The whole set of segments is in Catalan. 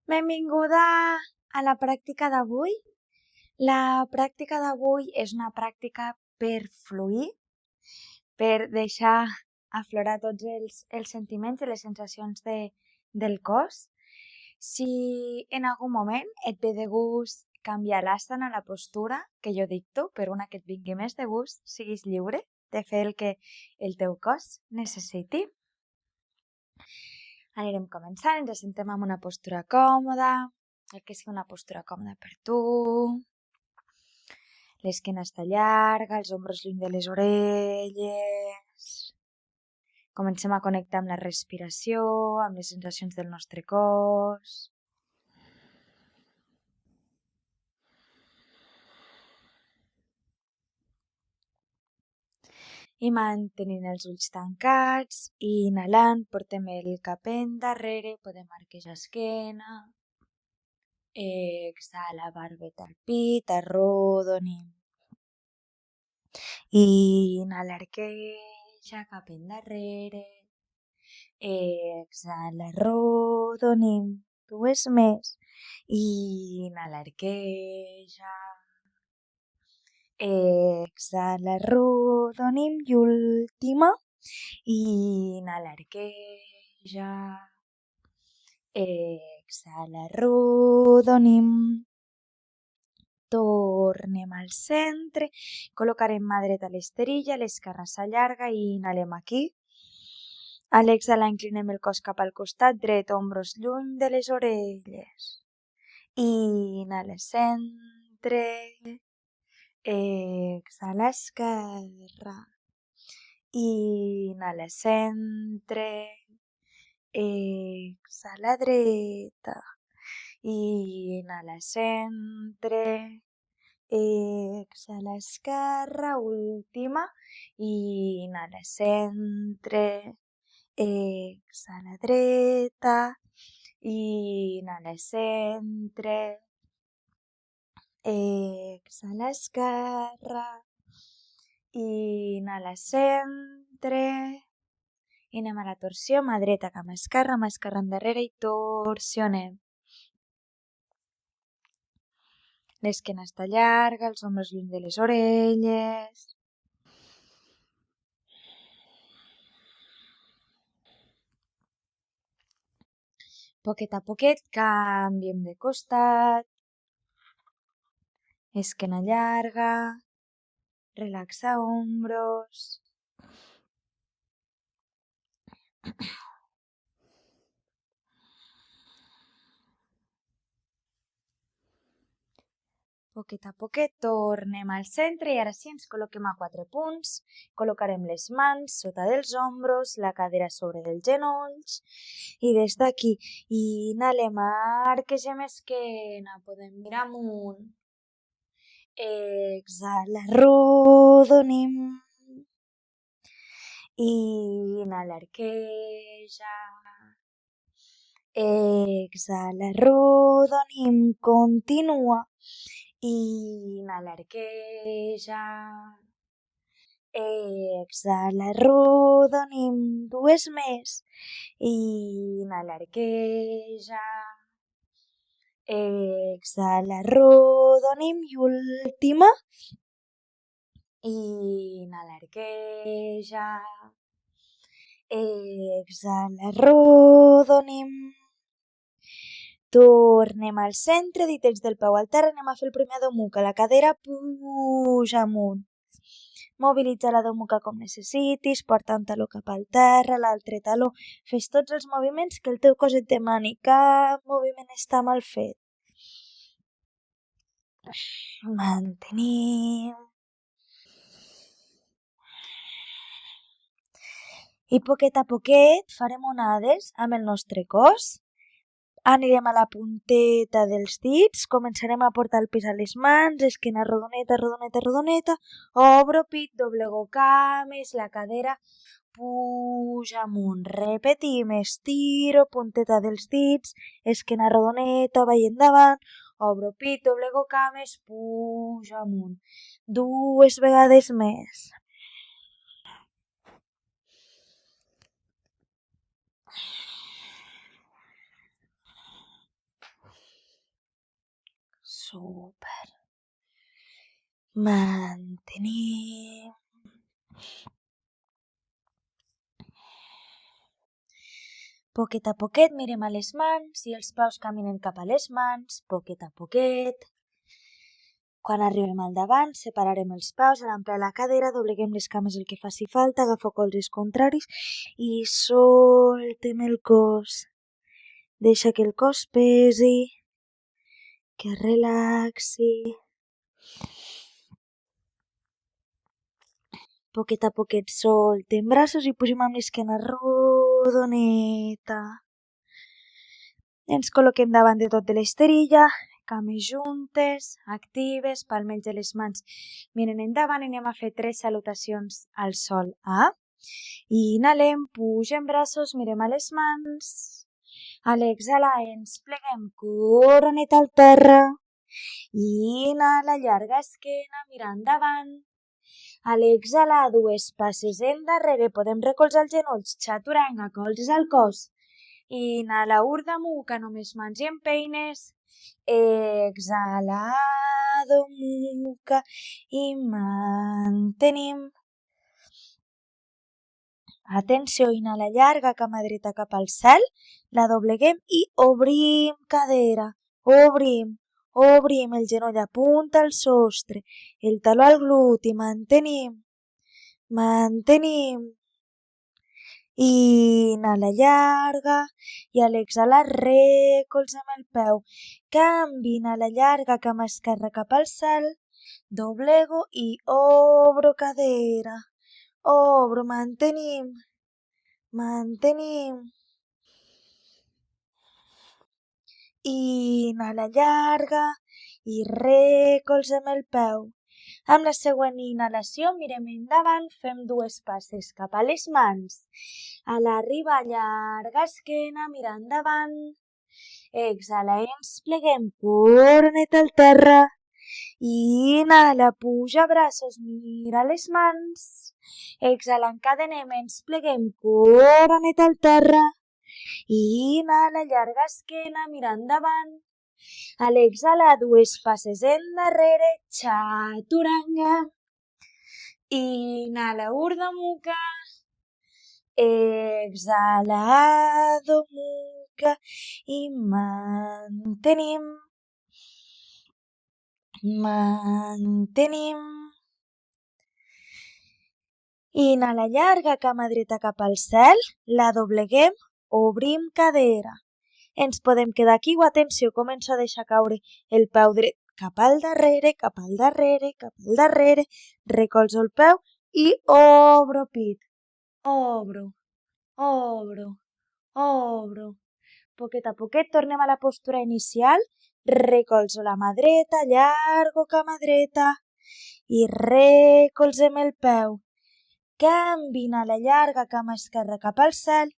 Benvinguda a la pràctica d'avui. La pràctica d'avui és una pràctica per fluir, per deixar aflorar tots els sentiments i les sensacions del cos. Si en algun moment et ve de gust canviar l'àsana, la postura que jo dicto, per una que et vingui més de gust, siguis lliure de fer el que el teu cos necessiti. Anirem començant, ens assentem en una postura còmoda, el que sigui una postura còmoda per tu. L'esquena està llarga, els ombres lluny de les orelles. Comencem a connectar amb la respiració, amb les sensacions del nostre cos. I mantenint els ulls tancats i inhalant, portem el cap endarrere, podem arquejar esquena. Exhala, barbeta al pit, arrodonim. Inhala, arqueja cap endarrere. Exhala, arrodonim. Dues més. Inhala, arqueja. Exhala, arrodonim. I última. Inhala, arqueja. Exhala, arrodonim. Tornem al centre, col·locarem mà dreta a l'esterilla, l'esquerra s'allarga i inhalem aquí. A l'exhalar inclinem el cos cap al costat dret, ombros lluny de les orelles. Inhala, centre. Exhala, esquerra. Inhala, centre. Exhala, dreta. Inhala, centre. Exhala, esquerra, última. Inhala, centre. Exhala, dreta. Inhala, centre. Exhala, esquerra. Inhala, centre. I anem a la torsió, mà dreta, cap esquerra endarrere i torsionem. L'esquena està llarga, els ombres lluny de les orelles. Poquet a poquet canviem de costat. Esquena llarga. Relaxa hombros. Poquet a poquet tornem al centre i ara sí ens col·loquem a 4 punts. Col·locarem les mans sota dels ombros, la cadera sobre dels genolls i des d'aquí inhalem, arquegem esquena, podem mirar amunt. Exhala, arrodonim. Inhala, arqueja. Exhala, arrodonim. Continua. Inhala, arqueja. Exhala, arrodonim. Dues més. Inhala, arqueja. Exhala, arrodonim. I última. Inhala, arqueja. Exhala, arrodonim. Tornem al centre, ditets del peu al terra, anem a fer el primer Adho Mukha. La cadera puja amunt. Mobilitza la Adho Mukha com necessitis, porta un taló cap al terra, l'altre taló. Fes tots els moviments que el teu cos et demani. Cap moviment està mal fet. Mantenim. I poquet a poquet farem onades amb el nostre cos. Anirem a la punteta dels dits, començarem a portar el pes a les mans, esquena rodoneta, rodoneta, rodoneta, obro pit, doblego cames, la cadera puja amunt. Repetim, estiro, punteta dels dits, esquena rodoneta, vaig endavant, obro pit, doblego cames, puja amunt. 2 vegades més. Super. Mantenim. Poquet a poquet mirem a les mans i els peus caminen cap a les mans, poquet a poquet. Quan arribem al davant, separarem els peus, a l'ample la cadera, dobleguem les cames el que faci falta, agafo colzes contraris i soltem el cos. Deixa que el cos pesi, que relaxi. Poquet a poquet soltem braços i pugem amb l'esquena rodoneta. Ens col·loquem davant de tot de l'esterilla, cames juntes, actives, palmells de les mans miren endavant i anem a fer 3 salutacions al sol. I inhalem, pugem braços, mirem a les mans. A l'exhalar ens pleguem coroneta al terra. Inhala, llarga esquena, mira endavant. A l'exhalar, 2 passes endarrere, podem recolzar els genolls, chaturanga, colzes al cos. Inhala, Urdhva Mukha, només mans i empeines. Exhala, Adho Mukha i mantenim. Atenció, inhala llarga, cama dreta cap al cel, la dobleguem i obrim cadera. Obrim, el genoll apunta al sostre, el taló al gluti, mantenim. Inhala llarga i a l'exhalar recolzem el peu. Canvi, inhala llarga, cama esquerra cap al cel, doblego i obro cadera. Obro, mantenim. Inhala llarga i recolzem el peu. Amb la següent inhalació mirem endavant, fem 2 passes cap a les mans. A l'arribar, llarga esquena, mira endavant. Exhala, ens pleguem, coroneta al terra. Inhala, puja braços, mira les mans. Exhala, encadenem, ens pleguem, coroneta al terra. Inhala, llarga esquena, mira endavant. A l'exhalar, 2 passes endarrere, chaturanga. Inhala, Urdhva Mukha. Exhala, Adho Mukha i mantenim. Inhala llarga, cama dreta cap al cel, la dobleguem, obrim cadera. Ens podem quedar aquí o atenció, començo a deixar caure el peu dret cap al darrere, recolzo el peu i obro pit. Obro. Poquet a poquet tornem a la postura inicial, recolzo la mà dreta, llargo cama dreta i recolzem el peu. Canvi, inhala llarga, cama esquerra cap al cel,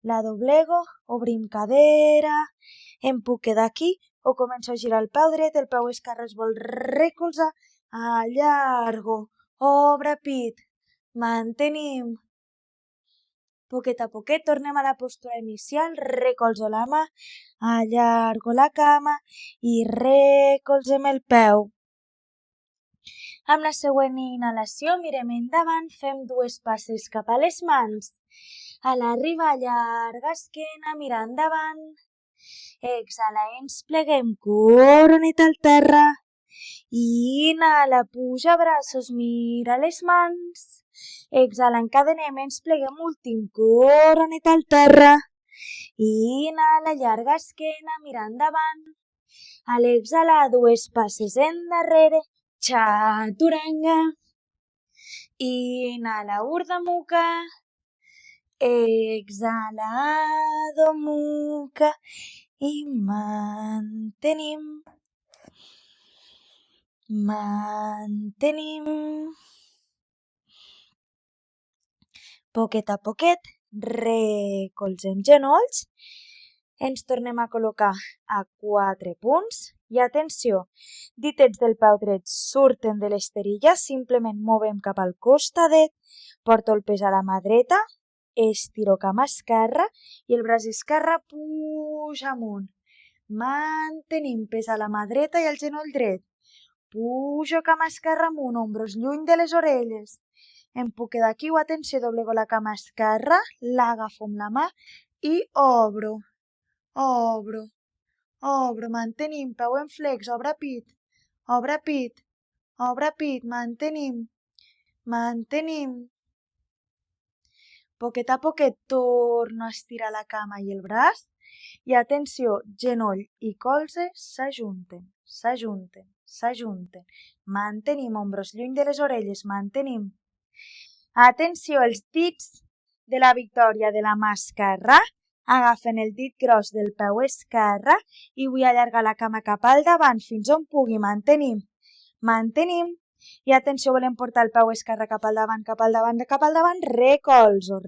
la doblego, obrim cadera, em puc quedar aquí o començo a girar el peu dret, el peu esquerre es vol recolzar, allargo, obre pit, mantenim. Poquet a poquet tornem a la postura inicial, recolzo la mà, allargo la cama i recolzem el peu. Amb la següent inhalació mirem endavant, fem 2 passes cap a les mans. A l'arribar, llarga esquena, mira endavant. Exhala, ens pleguem, coroneta al terra. Inhala, puja braços, mira les mans. Exhala, encadenem, ens pleguem, últim, coroneta al terra. Inhala, llarga esquena, mira endavant. A l'exhalar, 2 passes endarrere, chaturanga. Inhala, Urdhva Mukha. Exhala, Adho Mukha i mantenim. Poquet a poquet recolzem genolls, ens tornem a col·locar a 4 punts i atenció, ditets del peu dret surten de l'esterilla, simplement movem cap al costadet, porto el pes a la mà dreta, estiro cama esquerra i el braç esquerre puja amunt. Mantenim pes a la mà dreta i al genoll dret. Pujo cama esquerra amunt, ombros lluny de les orelles. Em puc quedar aquí o atenció, doblego la cama esquerra, l'agafo amb la mà i obro, mantenim, peu en flex, obre pit, mantenim. Poquet a poquet torno a estirar la cama i el braç i atenció, genoll i colze s'ajunten. Mantenim ombros lluny de les orelles, mantenim. Atenció, els dits de la Victòria de la mà esquerra agafen el dit gros del peu esquerre i vull allargar la cama cap al davant fins on pugui, mantenim. I atenció, volem portar el peu esquerre cap al davant, recolzo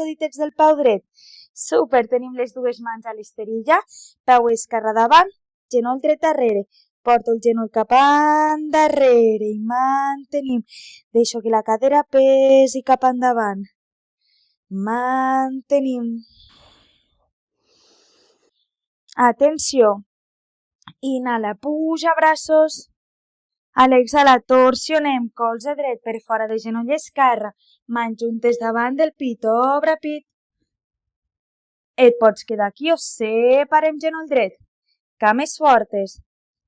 ditets del peu dret. Super, tenim les dues mans a l'esterilla, peu esquerre davant, genoll dret darrere. Porto el genoll cap endarrere i mantenim. Deixo que la cadera pesi cap endavant. Mantenim. Atenció. Inhala, puja braços. A l'exhala, torsionem colze dret per fora de genoll esquerre. Mans juntes davant del pit, obre pit. Et pots quedar aquí o separem genoll dret. Cames fortes.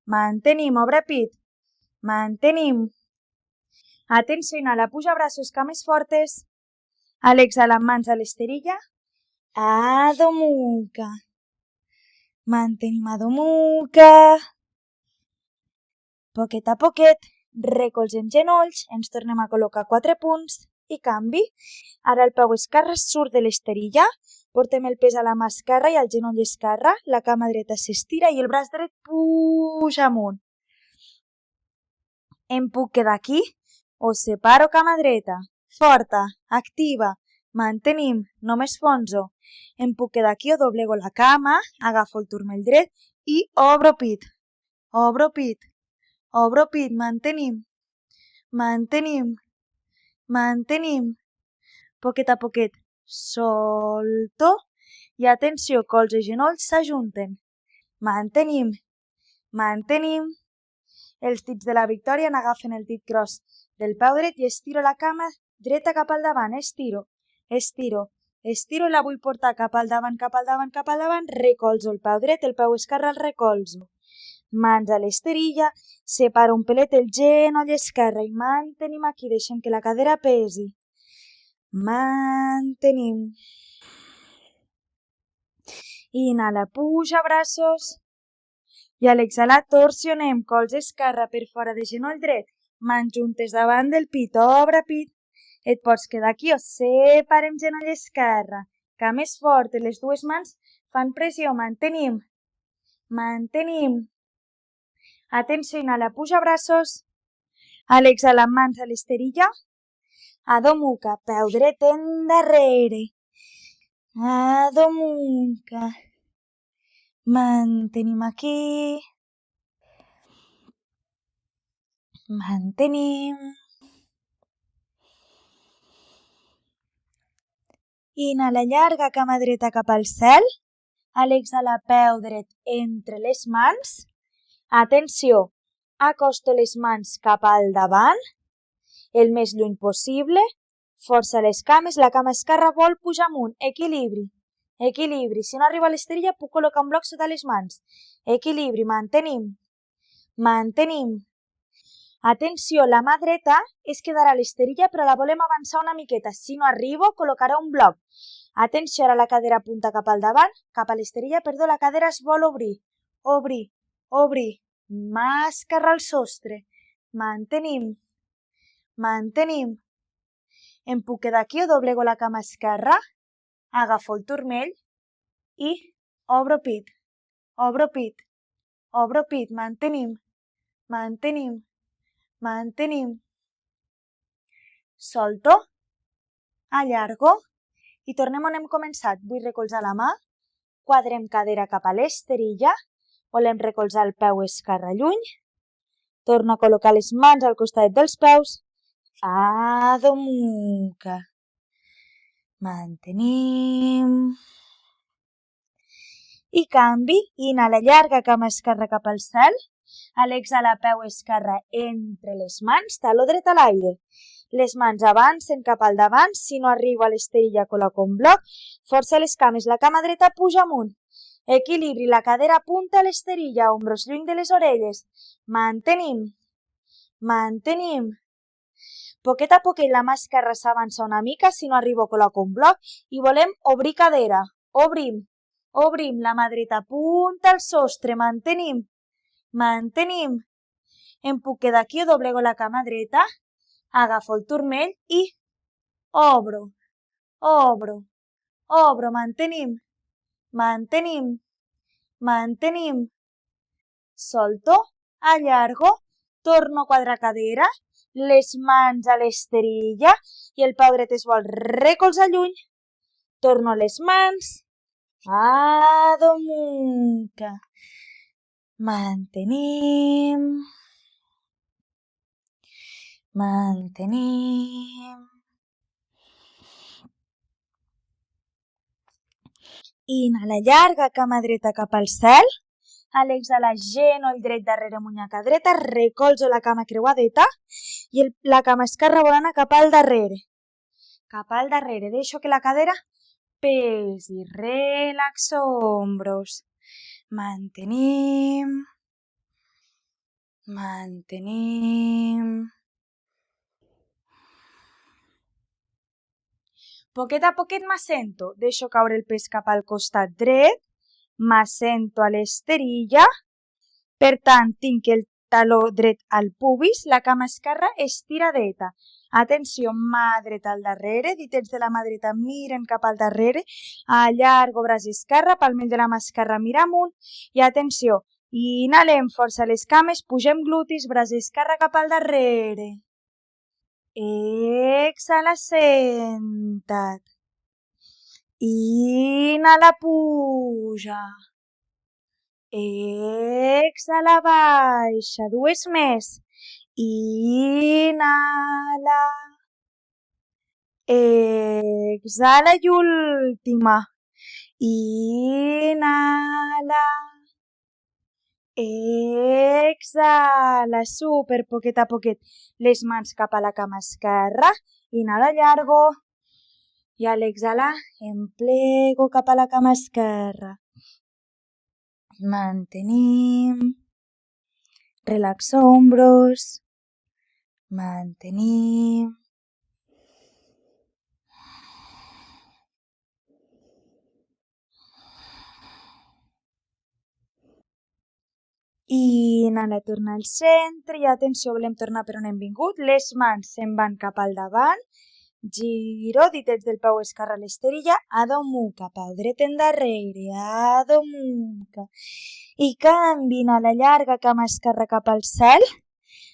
Mantenim, obre pit. Mantenim. Atenció, inhala, puja braços, cames fortes. A l'exhala, mans a l'esterilla. Adho Mukha. Mantenim Adho Mukha. Poquet a poquet, recolzem genolls, ens tornem a col·locar 4 punts i canvi. Ara el peu esquerre surt de l'esterilla, portem el pes a la mà esquerra i al genoll esquerre, la cama dreta s'estira i el braç dret puja amunt. Em puc quedar aquí o separo cama dreta, forta, activa, mantenim, no m'esfonso. Em puc quedar aquí o doblego la cama, agafo el turmell dret i obro pit, mantenim. Poquet a poquet, solto i atenció, colze i genolls s'ajunten. Mantenim. Els dits de la Victòria n'agafen el dit gros del peu dret i estiro la cama dreta cap al davant, estiro i la vull portar cap al davant, recolzo el peu dret, el peu esquerre el recolzo. Mans a l'esterilla, separo un pelet el genoll esquerre i mantenim aquí, deixem que la cadera pesi. Mantenim. Inhala, puja braços. I a l'exhalar torsionem colze esquerre per fora de genoll dret, mans juntes davant del pit, obre pit. Et pots quedar aquí o separem genoll esquerre. Cames fortes, les dues mans fan pressió, mantenim. Atenció, inhala, puja braços. A l'exhalar, mans a l'esterilla. Adho Mukha, peu dret endarrere. Adho Mukha. Mantenim aquí. Mantenim. Inhala, llarga cama dreta cap al cel. A l'exhalar, peu dret entre les mans. Atenció, acosto les mans cap al davant, el més lluny possible. Força les cames, la cama esquerra vol pujar amunt. Equilibri. Si no arriba a l'esterilla, puc col·locar un bloc sota les mans. Equilibri, mantenim. Atenció, la mà dreta es quedarà a l'esterilla, però la volem avançar una miqueta. Si no arribo, col·locaré un bloc. Atenció, ara la cadera apunta cap al davant, cap a l'esterilla, la cadera es vol obrir. Obrir. Mà esquerra al sostre. Mantenim. Em puc quedar aquí o doblego la cama esquerra, agafo el turmell i obro pit, mantenim. Solto, allargo i tornem on hem començat. Vull recolzar la mà, quadrem cadera cap a l'esterilla, volem recolzar el peu esquerre lluny, torno a col·locar les mans al costat dels peus, Adho Mukha. Mantenim. I canvi, inhala llarga, cama esquerra cap al cel. A l'exhala, peu esquerre entre les mans, taló dret a l'aire. Les mans avancen cap al davant, si no arribo a l'esterilla col·loco un bloc, força les cames, la cama dreta puja amunt. Equilibri, la cadera apunta a l'esterilla, ombros lluny de les orelles. Mantenim. Poquet a poquet la mà esquerra s'avança una mica, si no arribo col·loco un bloc i volem obrir cadera. Obrim, la mà dreta apunta al sostre, mantenim. Em puc quedar aquí o doblego la cama dreta, agafo el turmell i obro, mantenim. Solto, allargo, torno a quadrar cadera, les mans a l'esterilla i el peu dret es vol recolzar lluny. Torno les mans, Adho Mukha. Mantenim. Inhala llarga, cama dreta cap al cel. A l'exhalar, genoll dret darrere munyaca dreta, recolzo la cama creuadeta i la cama esquerra vol anar cap al darrere. Deixo que la cadera pesi, relaxo hombros. Mantenim. Poquet a poquet m'assento, deixo caure el pes cap al costat dret, m'assento a l'esterilla, per tant tinc el taló dret al pubis, la cama esquerra estiradeta. Atenció, mà dreta al darrere, ditets de la mà dreta miren cap al darrere, allargo braç esquerre, palmell de la mà esquerra mira amunt i atenció, inhalem força les cames, pugem glutis, braç esquerre cap al darrere. Exhala, senta't. Inhala, puja. Exhala, baixa. Dues més. Inhala. Exhala i última. Inhala. Exhala, super, poquet a poquet. Les mans cap a la cama esquerra. Inhala llargo. I a l'exhalar, em plego cap a la cama esquerra. Mantenim. Relaxo hombros. Mantenim. Inhala, torna al centre i atenció, volem tornar per on hem vingut. Les mans se'n van cap al davant. Giro, ditets del peu esquerre a l'esterilla, Adho Mukha, peu dret endarrere, Adho Mukha. I canvi, inhala llarga, cama esquerra cap al cel.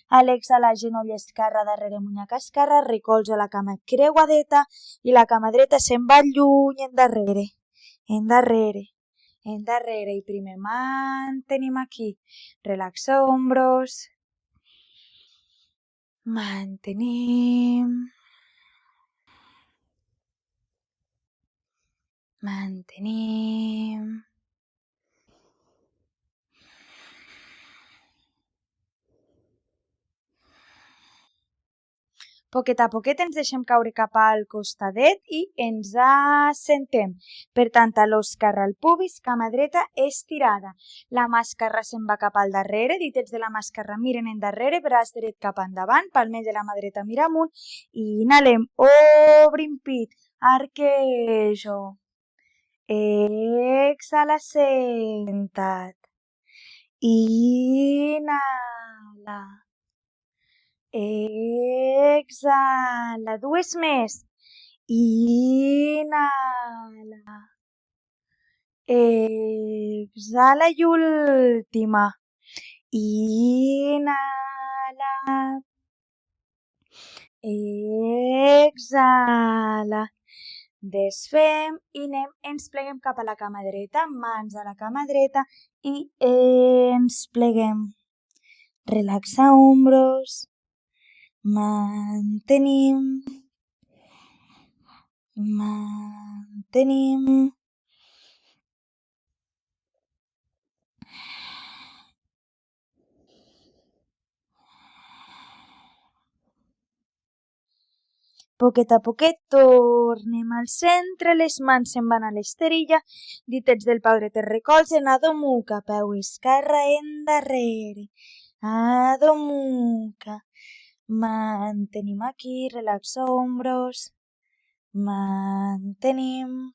A l'exhalar, genoll esquerre darrere munyaca esquerra, recolzo la cama creuadeta i la cama dreta se'n va lluny endarrere. I primer mantenim aquí. Relaxa hombros. Mantenim. Poquet a poquet ens deixem caure cap al costadet i ens assentem. Per tant, taló esquerre al pubis, cama dreta estirada. La mà esquerra se'n va cap al darrere, ditets de la mà esquerra miren endarrere, braç dret cap endavant, palmell de la mà dreta mira amunt i inhalem, obrim pit, arquejo. Exhala, senta't. Inhala. Exhala. Dues més. Inhala. Exhala i última. Inhala. Exhala. Desfem i ens pleguem cap a la cama dreta, mans a la cama dreta i ens pleguem. Relaxa hombros. Mantenim. Poquet a poquet tornem al centre, les mans se'n van a l'esterilla, ditets del peu dret es recolzen, adomuca, peu esquerre endarrere, adomuca, mantenim aquí, relaxa ombros, mantenim.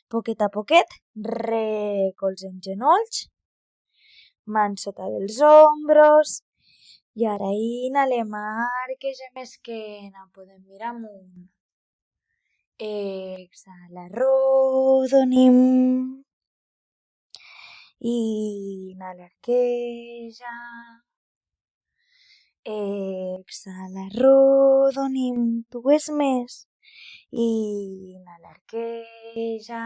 Poquet a poquet recolzem genolls, mans sota dels ombros, i ara inhalem, arquegem esquena, podem mirar amunt. Exhala, arrodonim. Inhala, arqueja. Exhala, arrodonim. Dues més. Inhala, arqueja.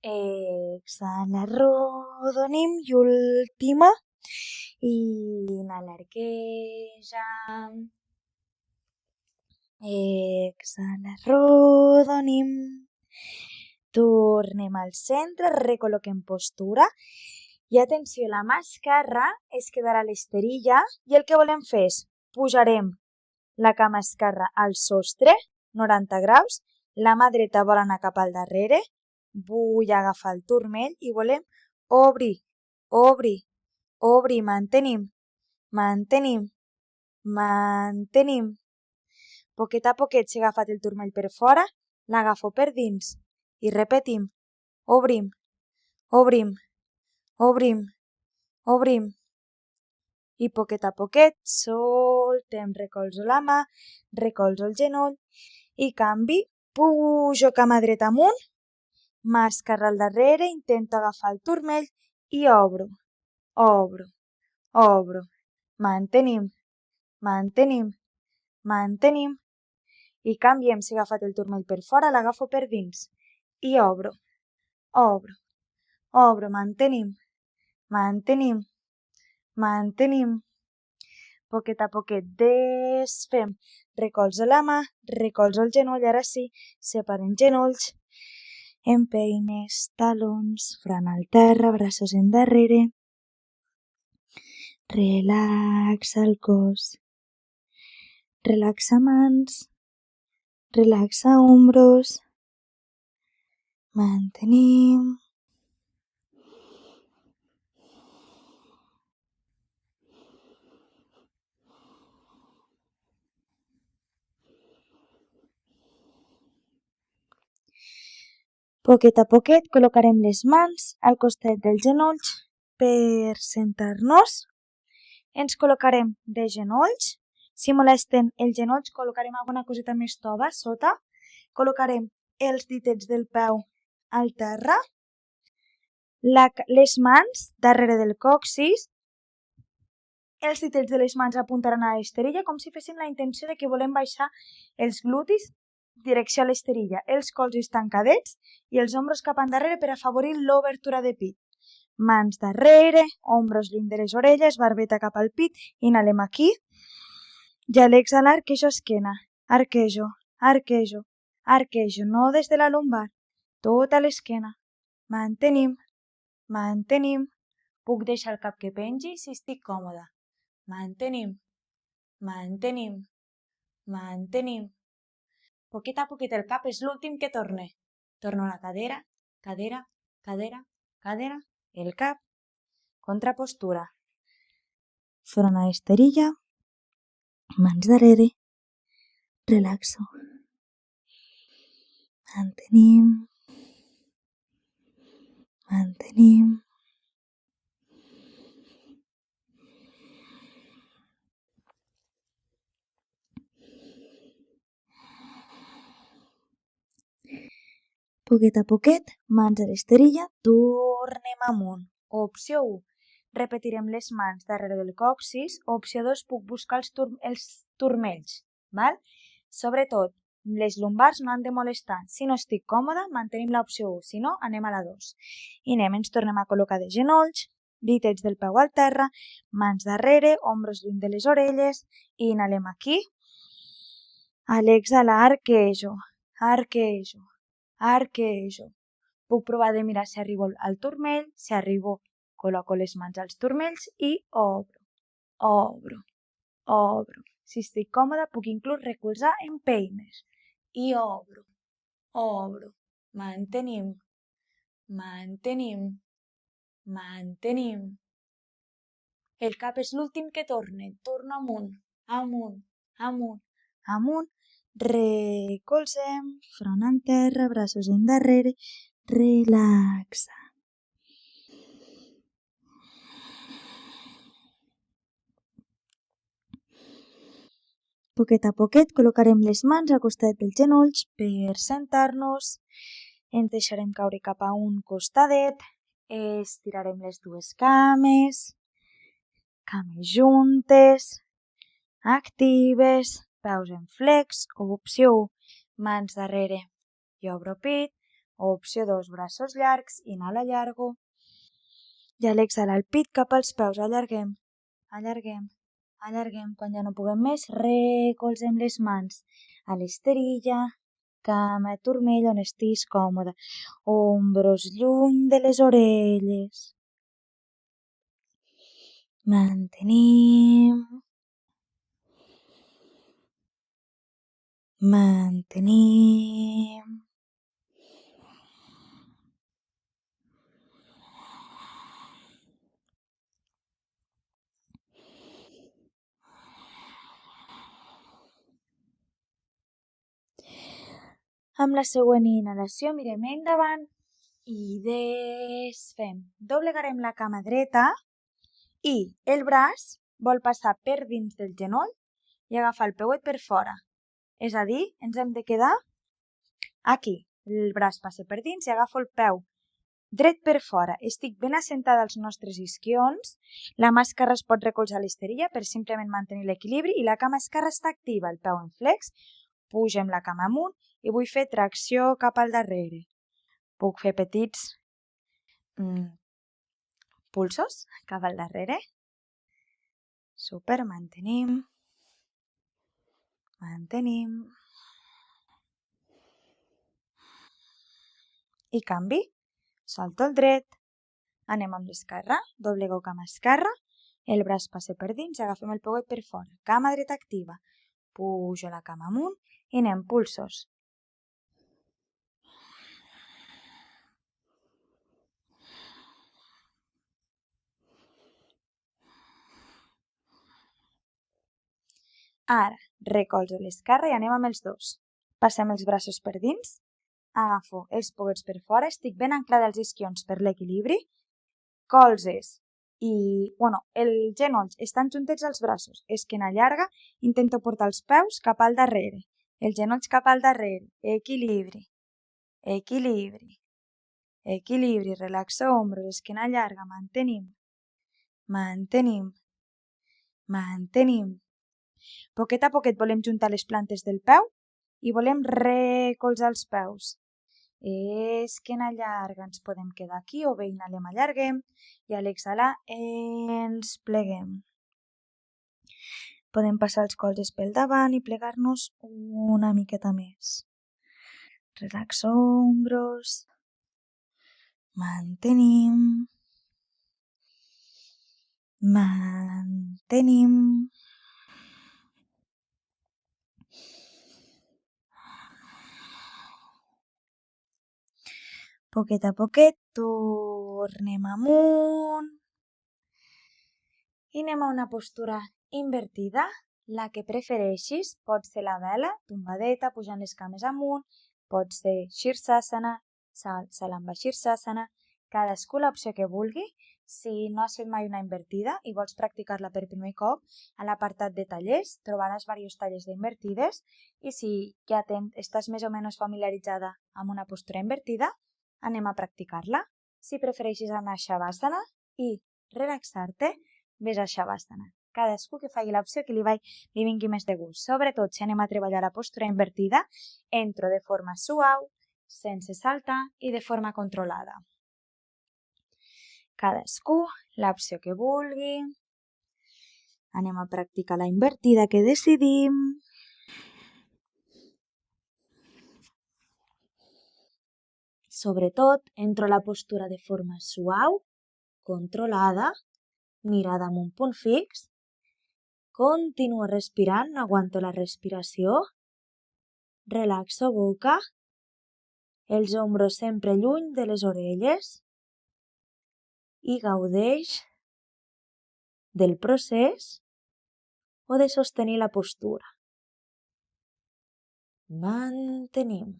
Exhala, arrodonim. I última. Inhala, arqueja. Exhala, arrodonim. Tornem al centre, recol·loquem postura. I atenció, la mà esquerra es quedarà a l'esterilla i el que volem fer és pujarem la cama esquerra al sostre, 90 graus, la mà dreta vol anar cap al darrere, vull agafar el turmell i volem obrir, obrir, obrir, mantenim, mantenim, mantenim. Poquet a poquet s'ha agafat el turmell per fora, l'agafo per dins i repetim, obrim, obrim, obrim, obrim. I poquet a poquet soltem, recolzo la mà, recolzo el genoll i canvi, pujo cama dreta amunt, mà esquerra al darrere, intento agafar el turmell i obro, obro, obro, mantenim, mantenim, mantenim. I canviem, si he agafat el turmell per fora, l'agafo per dins i obro, obro, obro, mantenim, mantenim, mantenim. Poquet a poquet desfem, recolzo la mà, recolzo el genoll, ara sí, separem genolls, empeines, talons, front al terra, braços endarrere, relaxa el cos, relaxa mans, relaxa ombros, mantenim. Poquet a poquet col·locarem les mans al costat dels genolls per sentar-nos. Ens col·locarem de genolls. Si molesten els genolls, col·locarem alguna coseta més tova sota. Col·locarem els ditets del peu al terra. Les mans darrere del còccix. Els ditets de les mans apuntaran a l'esterilla com si féssim la intenció de que volem baixar els glutis direcció a l'esterilla, els colzes tancadets i els ombros cap endarrere per afavorir l'obertura de pit. Mans darrere, ombros lluny de les orelles, barbeta cap al pit, inhalem aquí. I a l'exhalar, arquejo esquena, arquejo, arquejo, arquejo, no des de la lumbar, tota l'esquena. Mantenim, mantenim. Puc deixar el cap que pengi si estic còmoda. Mantenim, mantenim, mantenim. Poquet a poquet el cap és l'últim que torne. Torno la cadera, cadera, cadera, cadera, el cap, contrapostura. Front a l'esterilla, mans darrere, relaxo. Mantenim, mantenim. Poquet a poquet, mans a l'esterilla, tornem amunt. Opció 1. Repetirem les mans darrere del còccix. Opció 2. Puc buscar els turmells. Val? Sobretot, les lumbars no han de molestar. Si no estic còmoda, mantenim l'opció 1. Si no, anem a la 2. I ens tornem a col·locar de genolls, ditets del peu al terra, mans darrere, ombros lluny de les orelles, i inhalem aquí. A l'exhalar, arquejo, arquejo, arquejo. Puc provar de mirar si arribo al turmell, si arribo Col·loco les mans als turmells i obro, obro, obro. Si estic còmoda, puc inclús recolzar en peines. I obro, obro. Mantenim, mantenim, mantenim. El cap és l'últim que torna. Torno amunt, amunt, amunt, amunt. Recolzem, front en terra, braços endarrere. Relaxa. Poquet a poquet col·locarem les mans al costat dels genolls per sentar-nos. Ens deixarem caure cap a un costadet. Estirarem les dues cames juntes, actives, peus en flex, opció 1, mans darrere i obro pit, opció 2, braços llargs, inhala, allargo, i a l'exhalar el pit cap als peus, allarguem, allarguem, allarguem. Quan ja no puguem més, recolzem les mans a l'esterilla, cama, turmell, on estiguis còmoda, ombros lluny de les orelles. Mantenim, mantenim. Amb la següent inhalació mirem endavant i desfem. Doblegarem la cama dreta i el braç vol passar per dins del genoll i agafar el peuet per fora. És a dir, ens hem de quedar aquí. El braç passa per dins i agafo el peu dret per fora. Estic ben assentada als nostres isquions. La mà esquerra es pot recolzar a l'esterilla per simplement mantenir l'equilibri i la cama esquerra està activa, el peu en flex. Pugem la cama amunt i vull fer tracció cap al darrere. Puc fer petits pulsos cap al darrere. Super, mantenim. Mantenim. I canvi. Solto el dret. Anem amb l'esquerra. Doblego cama esquerra. El braç passa per dins i agafem el peuet per fora. Cama dreta activa. Pujo la cama amunt i anem pulsos. Ara, recolzo l'esquerra i anem amb els dos. Passem els braços per dins. Agafo els peuets per fora. Estic ben anclada als isquions per l'equilibri. Colzes i, els genolls estan juntets als braços. Esquena llarga. Intento portar els peus cap al darrere. Els genolls cap al darrere. Equilibri. Equilibri. Equilibri. Relaxa ombros. Esquena llarga. Mantenim. Mantenim. Mantenim. Poquet a poquet volem juntar les plantes del peu i volem recolzar els peus. Esquena llarga, ens podem quedar aquí o bé inhalem, allarguem i a l'exhalar ens pleguem. Podem passar els colzes pel davant i plegar-nos una miqueta més. Relaxa ombros. Mantenim. Mantenim. Poquet a poquet tornem amunt i anem a una postura invertida, la que prefereixis. Pot ser la vela, tombadeta, pujant les cames amunt, pot ser Shirsasana, Salamba Shirsasana, cadascú l'opció que vulgui. Si no has fet mai una invertida i vols practicar-la per primer cop, a l'apartat de tallers trobaràs diversos tallers d'invertides i si ja estàs més o menys familiaritzada amb una postura invertida, anem a practicar-la. Si prefereixis anar a Shavasana i relaxar-te, ves a Shavasana. Cadascú que faci l'opció que li vingui més de gust. Sobretot si anem a treballar la postura invertida, entro de forma suau, sense saltar i de forma controlada. Cadascú l'opció que vulgui. Anem a practicar la invertida que decidim. Sobretot, entro a la postura de forma suau, controlada, mirada amb un punt fix. Continua respirant, aguanto la respiració. Relaxo boca. Els ombros sempre lluny de les orelles. I gaudeix del procés o de sostenir la postura. Mantenim.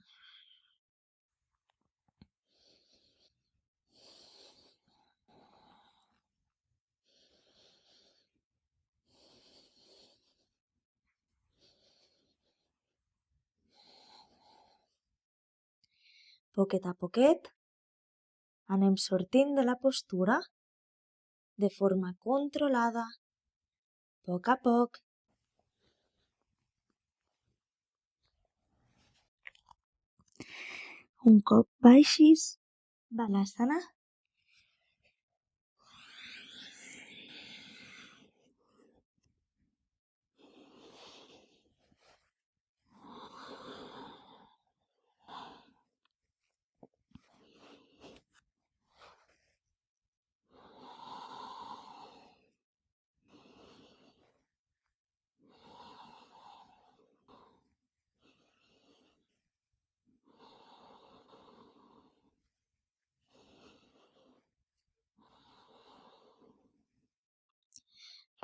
Poquet a poquet anem sortint de la postura de forma controlada, a poc. Un cop baixis, Balasana.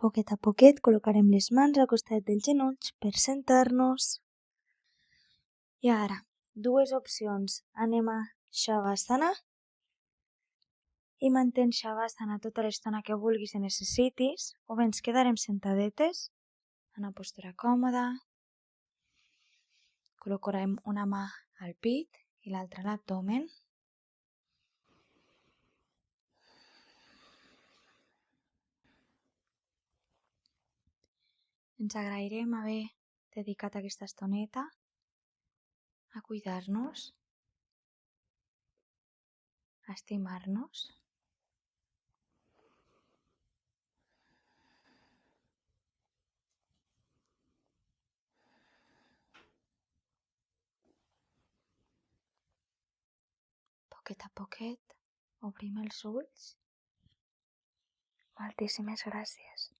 Poquet a poquet col·locarem les mans al costat dels genolls per sentar-nos. I ara, dues opcions. Anem a Shavasana i mantén Shavasana tota l'estona que vulguis i necessitis, o bé ens quedarem sentadetes en una postura còmoda. Col·locarem una mà al pit i l'altra a l'abdomen. Ens agrairem haver dedicat aquesta estoneta a cuidar-nos, a estimar-nos. Poquet a poquet obrim els ulls. Moltíssimes gràcies.